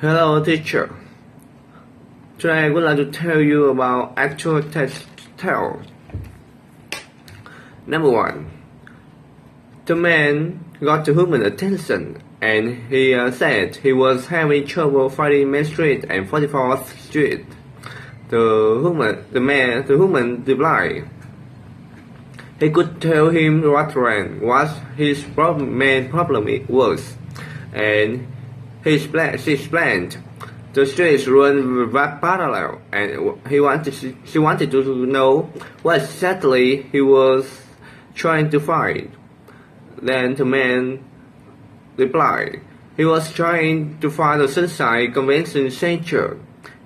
Hello, teacher. Today I would like to tell you about actual tale. Number 1. The man got the woman's attention and he said he was having trouble finding Main Street and 44th Street. The woman replied. He could tell him what his main problem was, and she explained the streets run parallel, and she wanted to know what exactly he was trying to find. Then the man replied, he was trying to find the Sunshine Convention Center,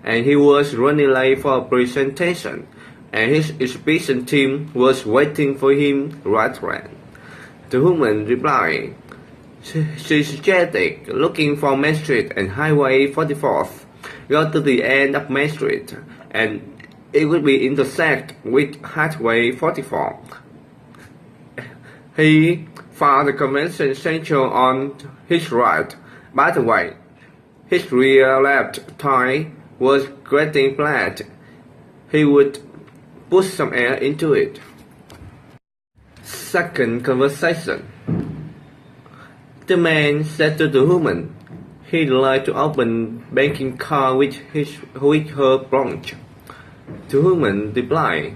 and he was running late for a presentation, and his exhibition team was waiting for him right then. The woman replied, she suggested looking for Main Street and Highway 44th. Go to the end of Main Street, and it would be intersect with Highway 44. He found the convention center on his right. By the way, his rear left tire was getting flat. He would put some air into it. Second conversation. The man said to the woman he'd like to open banking card with her branch. The woman replied,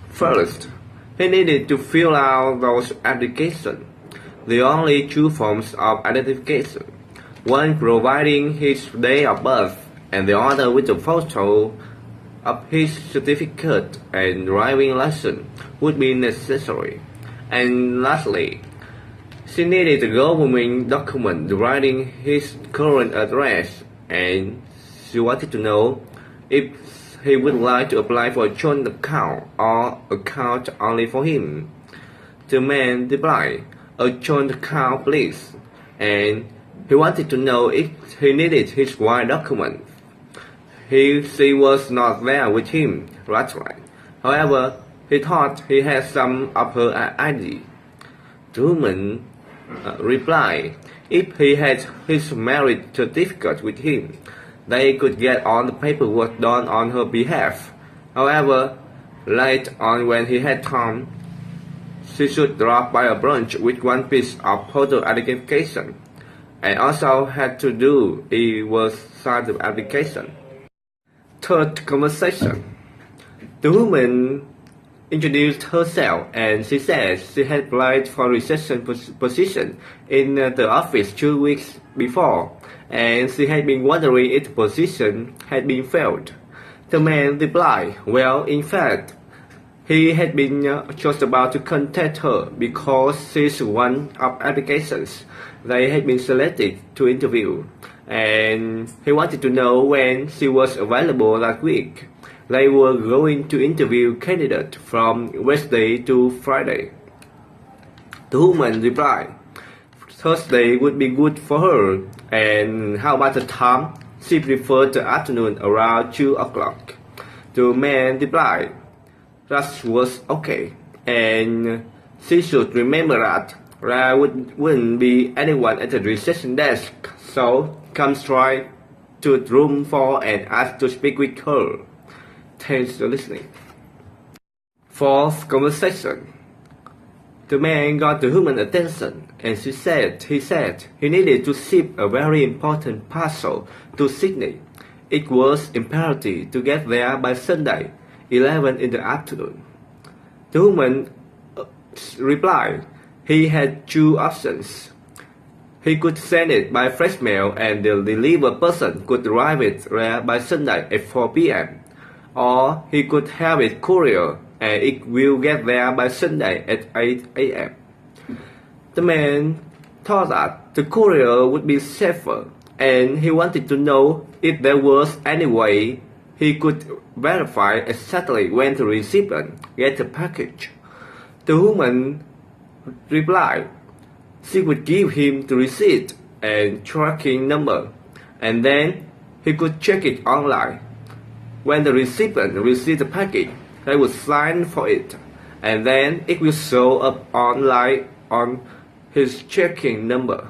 first, he needed to fill out those applications. The only two forms of identification, one providing his date of birth and the other with a photo of his certificate and driving license, would be necessary. And lastly, she needed a government document regarding his current address, and she wanted to know if he would like to apply for a joint account or account only for him. The man replied, a joint account please, and he wanted to know if he needed his wife document. She was not there with him, right. However, he thought he had some of her ID. The woman replied, if he had his marriage certificate with him, they could get all the paperwork done on her behalf. However, later on when he had time, she should drop by a branch with one piece of photo identification, and also had to do was sign the application. Third conversation. The woman introduced herself, and she said she had applied for a reception position in the office 2 weeks before, and she had been wondering if the position had been filled. The man replied, well, in fact, he had been just about to contact her because she's one of applications they had been selected to interview, and he wanted to know when she was available that week. They were going to interview candidates from Wednesday to Friday. The woman replied, Thursday would be good for her, and how about the time? She preferred the afternoon around 2 o'clock. The man replied, that was okay, and she should remember that there wouldn't be anyone at the reception desk, so come straight to room 4 and ask to speak with her. Thanks for listening. Fourth conversation. The man got the woman's attention, and he said he needed to ship a very important parcel to Sydney. It was imperative to get there by Sunday, 11 in the afternoon. The woman replied he had two options. He could send it by fresh mail, and the delivery person could arrive it there by Sunday at 4 p.m. Or he could have it courier, and it will get there by Sunday at 8 a.m. The man thought that the courier would be safer, and he wanted to know if there was any way he could verify exactly when the recipient gets the package. The woman replied she would give him the receipt and tracking number, and then he could check it online. When the recipient received the package, they would sign for it, and then it will show up online on his checking number.